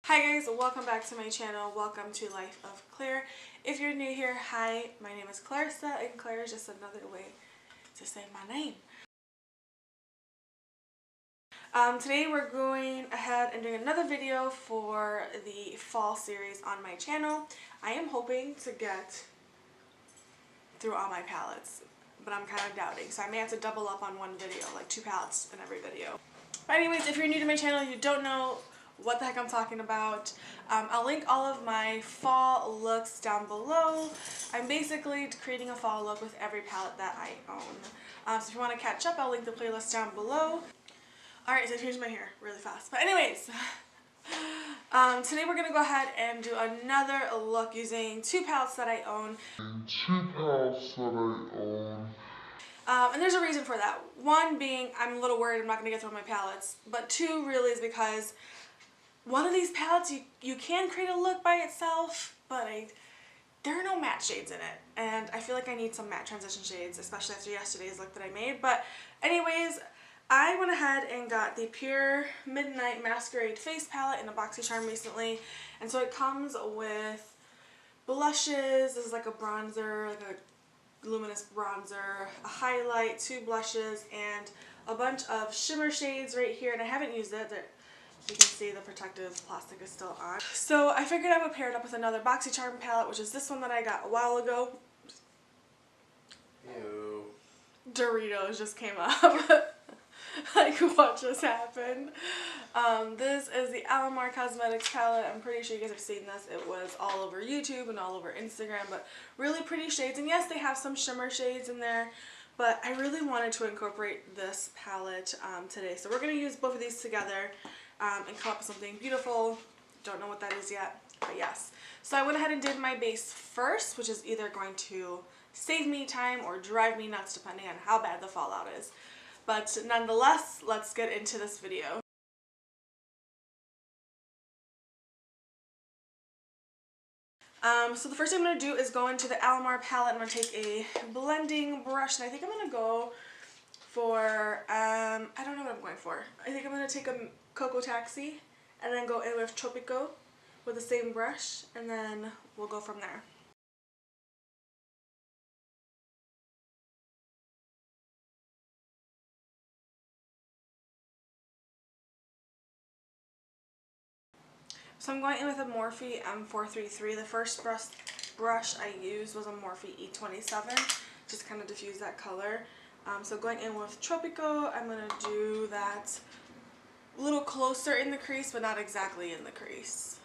Hi guys, welcome back to my channel. Welcome to Life of Claire. If you're new here, hi, my name is Clarissa, and Claire is just another way to say my name. Today we're going ahead and doing another video for the fall series on my channel. I am hoping to get through all my palettes, but I'm kind of doubting, so I may have to double up on one video, like 2 palettes in every video. But anyways, if you're new to my channel, you don't know what the heck I'm talking about, I'll link all of my fall looks down below. I'm basically creating a fall look with every palette that I own. So if you want to catch up, I'll link the playlist down below. Alright, so I changed my hair really fast. But anyways, today we're going to go ahead and do another look using 2 palettes that I own. And there's a reason for that. One being, I'm a little worried I'm not going to get through my palettes. But 2 really is because one of these palettes, you can create a look by itself, but there are no matte shades in it. And I feel like I need some matte transition shades, especially after yesterday's look that I made. But anyways, I went ahead and got the Pure Midnight Masquerade face palette in a BoxyCharm recently. And so it comes with blushes. This is like a bronzer, like a luminous bronzer, a highlight, 2 blushes, and a bunch of shimmer shades right here. And I haven't used it. You can see the protective plastic is still on. So I figured I would pair it up with another BoxyCharm palette, which is this one that I got a while ago. Ew. Doritos just came up. Like, what just happened? This is the Alamar Cosmetics palette. I'm pretty sure you guys have seen this. It was all over YouTube and all over Instagram, but really pretty shades. And yes, they have some shimmer shades in there, but I really wanted to incorporate this palette today. So we're going to use both of these together and come up with something beautiful. Don't know what that is yet, but yes. So I went ahead and did my base first, which is either going to save me time or drive me nuts depending on how bad the fallout is. But nonetheless, let's get into this video. So the first thing I'm going to do is go into the Alamar palette. I'm going to take a blending brush, and I think I'm going to go for, I don't know what I'm going for. I think I'm going to take a Cocoa Taxi and then go in with Tropico with the same brush, and then we'll go from there. So I'm going in with a Morphe M433. The first brush I used was a Morphe E27, just kind of diffuse that color. So going in with Tropico, I'm going to do that a little closer in the crease, but not exactly in the crease.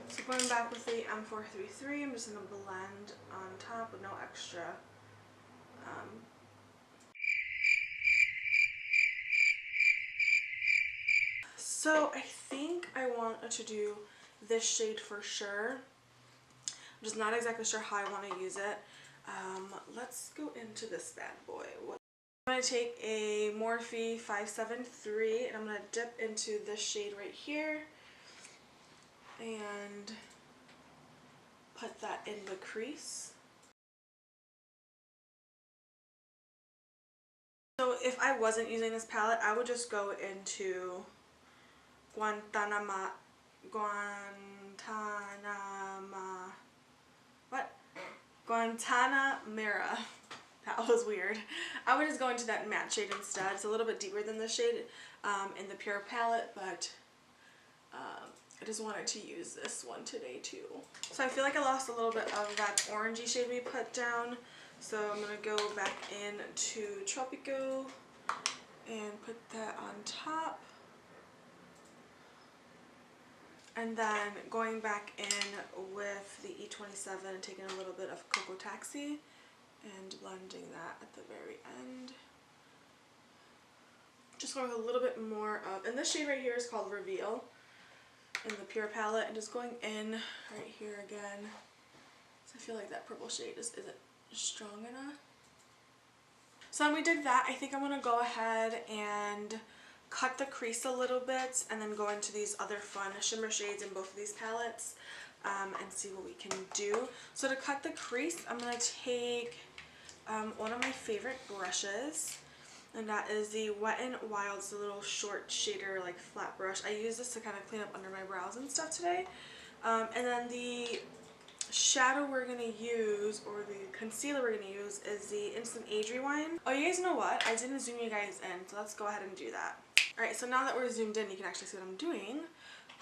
So going back with the M433, I'm just going to blend on top with no extra. So I think I want to do this shade for sure. I'm just not exactly sure how I want to use it. Let's go into this bad boy. I'm going to take a Morphe 573 and I'm going to dip into this shade right here and put that in the crease. So if I wasn't using this palette, I would just go into Guantanamera. That was weird. I would just go into that matte shade instead. It's a little bit deeper than this shade in the Pure palette, but I just wanted to use this one today too. So I feel like I lost a little bit of that orangey shade we put down. So I'm going to go back into Tropico and put that on top. And then going back in with the E27 and taking a little bit of Cocoa Taxi and blending that at the very end. Just going with a little bit more of, and this shade right here is called Reveal in the Pure palette, and just going in right here again. So I feel like that purple shade just isn't strong enough. So when we did that, I think I'm going to go ahead and cut the crease a little bit and then go into these other fun shimmer shades in both of these palettes. and see what we can do. So to cut the crease, I'm going to take one of my favorite brushes, and that is the Wet n Wild. It's a little short shader, like flat brush. I use this to kind of clean up under my brows and stuff today. And then the shadow we're going to use, or the concealer we're going to use, is the Instant Age Rewind. Oh, you guys know what? I didn't zoom you guys in, so let's go ahead and do that. Alright, so now that we're zoomed in, you can actually see what I'm doing.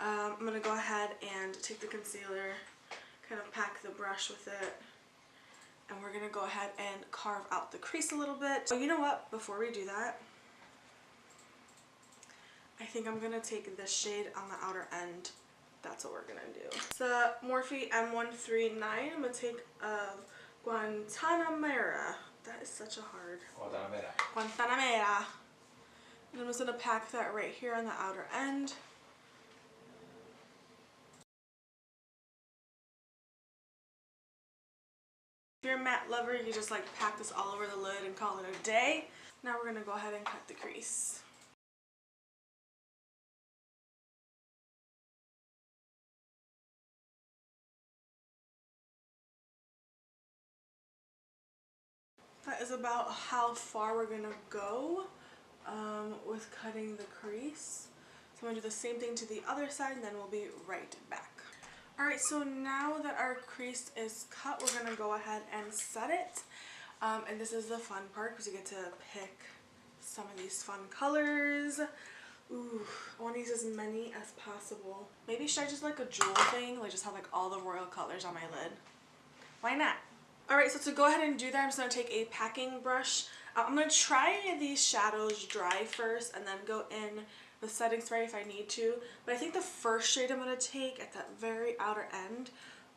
I'm going to go ahead and take the concealer, kind of pack the brush with it, and we're going to go ahead and carve out the crease a little bit. Oh, you know what? Before we do that, I think I'm going to take this shade on the outer end. That's what we're going to do. It's a Morphe M139. I'm going to take Guantanamera. That is such a hard... Guantanamera. And I'm just going to pack that right here on the outer end. If you're a matte lover, you just like pack this all over the lid and call it a day. Now we're going to go ahead and cut the crease. That is about how far we're going to go with cutting the crease. So I'm going to do the same thing to the other side, and then we'll be right back. Alright, so now that our crease is cut, we're going to go ahead and set it. And this is the fun part, because you get to pick some of these fun colors. Ooh, I want to use as many as possible. Maybe should I just like a jewel thing? Like just have like all the royal colors on my lid? Why not? Alright, so to go ahead and do that, I'm just going to take a packing brush. I'm going to try these shadows dry first and then go in with setting spray if I need to. But I think the first shade I'm going to take at that very outer end,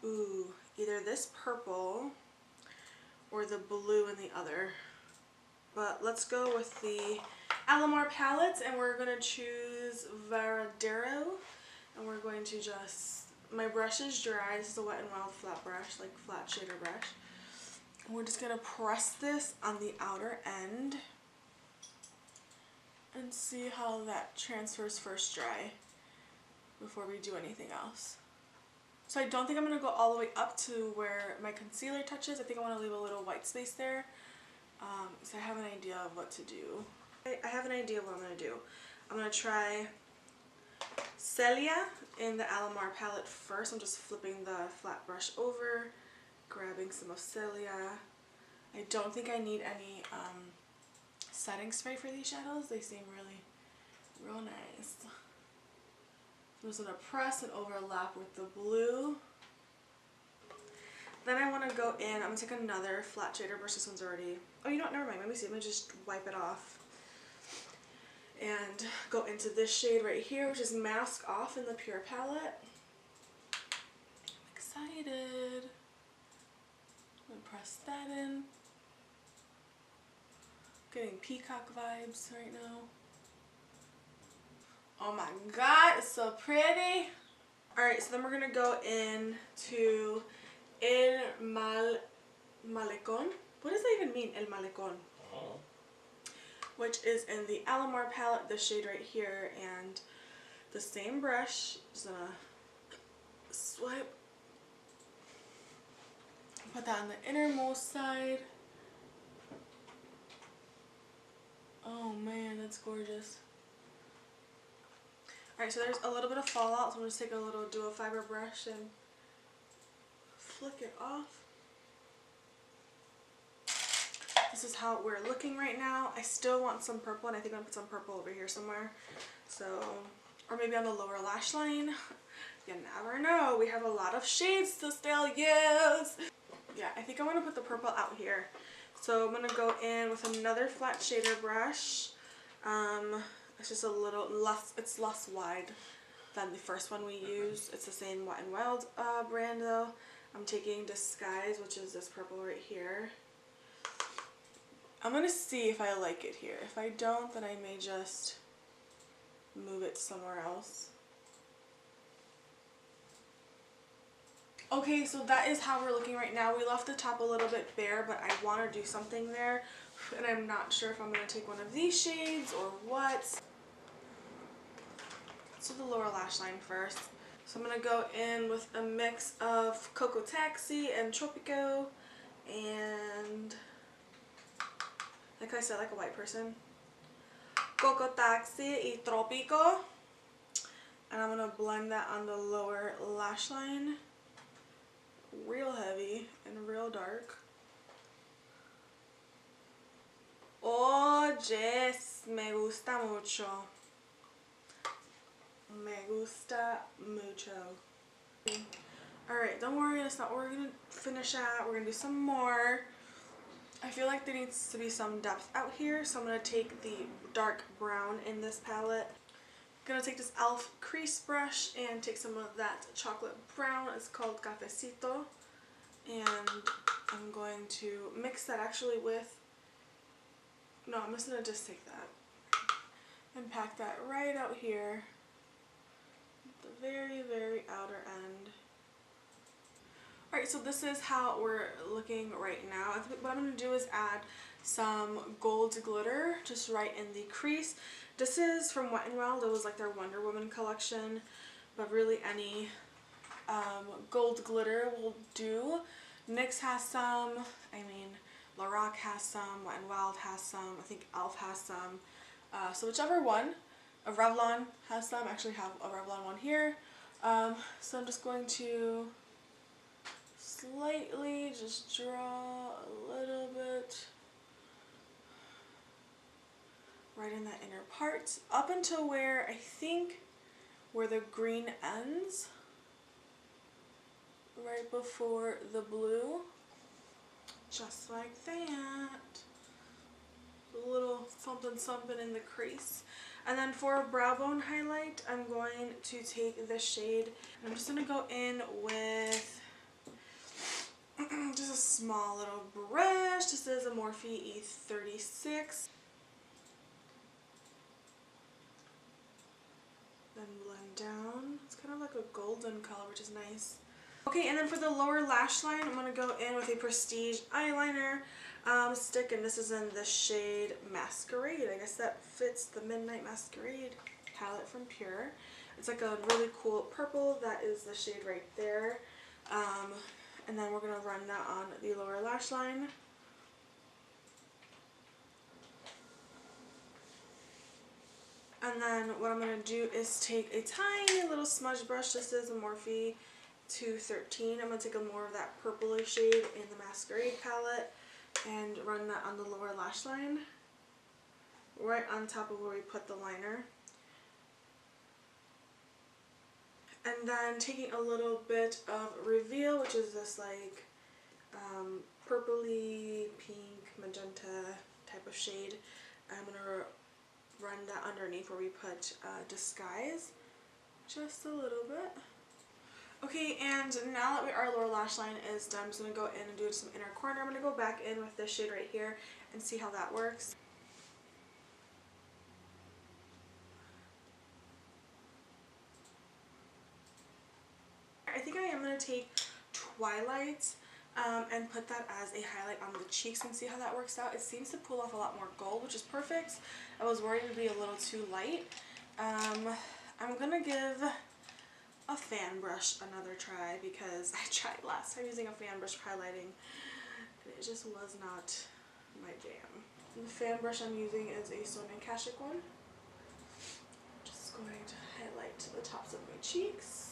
ooh, either this purple or the blue in the other. But let's go with the Alamar palette, and we're going to choose Varadero. And we're going to just, my brush is dry. This is a Wet n Wild flat brush, like flat shader brush. And we're just going to press this on the outer end and see how that transfers first dry before we do anything else. So I don't think I'm going to go all the way up to where my concealer touches. I think I want to leave a little white space there. So I have an idea of what to do. I have an idea of what I'm going to do. I'm going to try Celia in the Alamar palette first. I'm just flipping the flat brush over, grabbing some of Celia. I don't think I need any setting spray for these shadows. They seem really real nice. I'm just going to press and overlap with the blue. Then I want to go in, I'm going to take another flat shader brush. This one's already, oh you know what, never mind. Let me see, let me just wipe it off. And go into this shade right here, which is Mask Off in the Pure palette. I'm excited. I'm going to press that in. Getting peacock vibes right now. Oh my god, it's so pretty. Alright, so then we're going to go into El Malecón. What does that even mean, El Malecón? Oh. Which is in the Alamar palette, this shade right here, and the same brush. Just gonna swipe. Put that on the innermost side. Oh man, that's gorgeous. Alright, so there's a little bit of fallout, so I'm going to take a little dual fiber brush and flick it off. This is how we're looking right now. I still want some purple, and I think I'm going to put some purple over here somewhere. So, or maybe on the lower lash line. You never know. We have a lot of shades to still use. Yeah, I think I want to put the purple out here. So I'm going to go in with another flat shader brush. It's just a little less, it's less wide than the first one we used. It's the same Wet n Wild brand though. I'm taking Disguise, which is this purple right here. I'm going to see if I like it here. If I don't, then I may just move it somewhere else. Okay, so that is how we're looking right now. We left the top a little bit bare, but I want to do something there. And I'm not sure if I'm going to take one of these shades or what. Let's do the lower lash line first. So I'm going to go in with a mix of Coco Taxi and Tropico, and like I said, like a white person, Coco Taxi y Tropico, and I'm going to blend that on the lower lash line real heavy and real dark. Oh yes, me gusta mucho. Me gusta mucho. Alright, don't worry, that's not where we're going to finish at. We're going to do some more. I feel like there needs to be some depth out here, so I'm going to take the dark brown in this palette. I'm going to take this e.l.f. crease brush and take some of that chocolate brown. It's called Cafecito. And I'm going to mix that actually with, no, I'm just going to just take that and pack that right out here, the very, very outer end. Alright, so this is how we're looking right now. I think what I'm going to do is add some gold glitter just right in the crease. This is from Wet n Wild. It was like their Wonder Woman collection, but really any gold glitter will do. NYX has some, I mean Lorac has some, Wet n Wild has some, I think e.l.f. has some. So whichever one, Revlon has some. I actually have a Revlon one here. So I'm just going to slightly just draw a little bit right in that inner part, up until where I think where the green ends, right before the blue, just like that. A little something something in the crease. And then for a brow bone highlight, I'm going to take this shade, and I'm just going to go in with just a small little brush. This is a Morphe E36. Then blend down. It's kind of like a golden color, which is nice. Okay, and then for the lower lash line, I'm going to go in with a Prestige eyeliner stick, and this is in the shade Masquerade. I guess that fits the Midnight Masquerade palette from Pure. It's like a really cool purple. That is the shade right there. And then we're going to run that on the lower lash line. And then what I'm going to do is take a tiny little smudge brush. This is a Morphe 213. I'm going to take a more of that purpley shade in the Masquerade palette and run that on the lower lash line, right on top of where we put the liner. And then taking a little bit of Reveal, which is this like purpley, pink, magenta type of shade. I'm going to run that underneath where we put Disguise, just a little bit. Okay, and now that our lower lash line is done, I'm just going to go in and do some inner corner. I'm going to go back in with this shade right here and see how that works. I think I am going to take Twilight and put that as a highlight on the cheeks and see how that works out. It seems to pull off a lot more gold, which is perfect. I was worried it would be a little too light. I'm going to give a fan brush another try because I tried last time using a fan brush highlighting and it just was not my jam. And the fan brush I'm using is a Sonia Kashuk one. Just going to highlight the tops of my cheeks.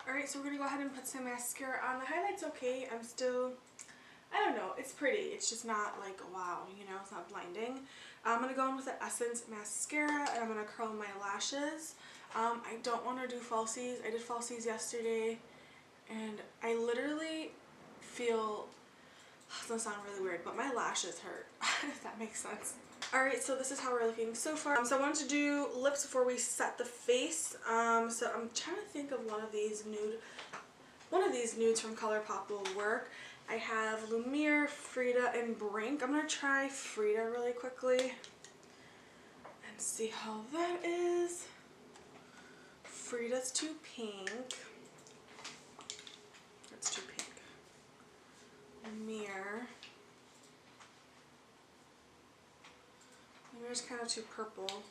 Alright, so we're going to go ahead and put some mascara on. The highlight's okay. I don't know, it's pretty. It's just not like, wow, you know, it's not blinding. I'm going to go in with the Essence mascara and I'm going to curl my lashes. I don't want to do falsies. I did falsies yesterday and I literally feel, it's going to sound really weird, but my lashes hurt, if that makes sense. Alright, so this is how we're looking so far. So I wanted to do lips before we set the face. So I'm trying to think of one of these nudes from ColourPop will work. I have Lumiere, Frida, and Brink. I'm going to try Frida really quickly and see how that is. Frida's too pink. That's too pink. Lumiere. Lumiere's kind of too purple.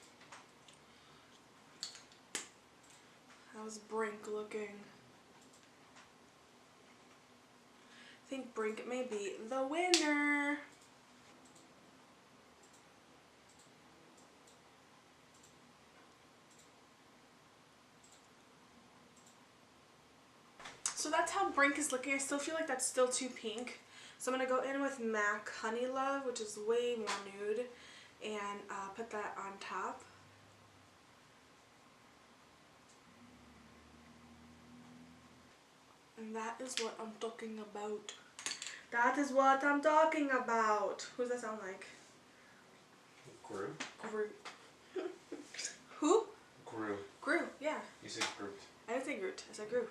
How's Brink looking? I think Brink may be the winner. So that's how Brink is looking. I still feel like that's still too pink. So I'm going to go in with MAC Honey Love, which is way more nude, and put that on top. And that is what I'm talking about. That is what I'm talking about. Who does that sound like? Gru? Gru. Who? Gru. Gru, yeah. You said Groot. I didn't say Groot. I said Gru.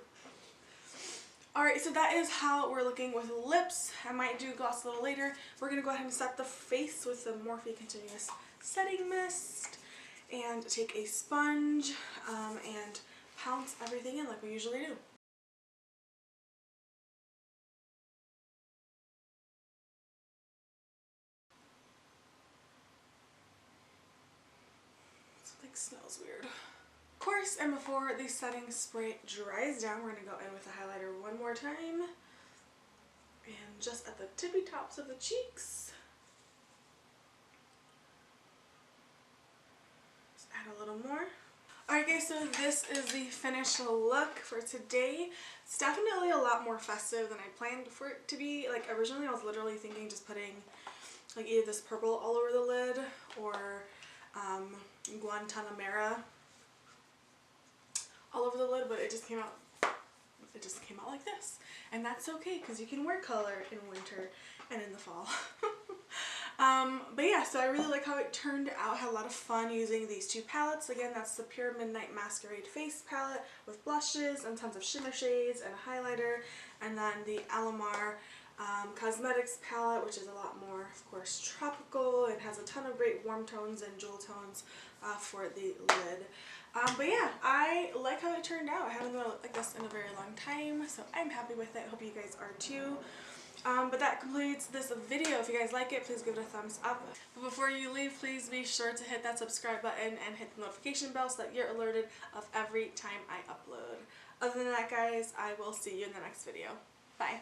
Alright, so that is how we're looking with lips. I might do gloss a little later. We're going to go ahead and set the face with the Morphe Continuous Setting Mist. And take a sponge and pounce everything in like we usually do. Something smells weird. Of course, and before the setting spray dries down, we're going to go in with the highlighter one more time. And just at the tippy tops of the cheeks. Just add a little more. Alright guys, so this is the finished look for today. It's definitely a lot more festive than I planned for it to be. Like originally I was literally thinking just putting like either this purple all over the lid or Guantanamera all over the lid, but it just came out like this. And that's okay because you can wear color in winter and in the fall. But yeah, so I really like how it turned out. I had a lot of fun using these two palettes. Again, that's the Pure Midnight Masquerade Face Palette with blushes and tons of shimmer shades and a highlighter. And then the Alamar Cosmetics palette, which is a lot more, of course, tropical and has a ton of great warm tones and jewel tones for the lid. But yeah, I like how it turned out. I haven't done a look like this in a very long time, so I'm happy with it. Hope you guys are too. But that completes this video. If you guys like it, please give it a thumbs up. But before you leave, please be sure to hit that subscribe button and hit the notification bell so that you're alerted of every time I upload. Other than that, guys, I will see you in the next video. Bye.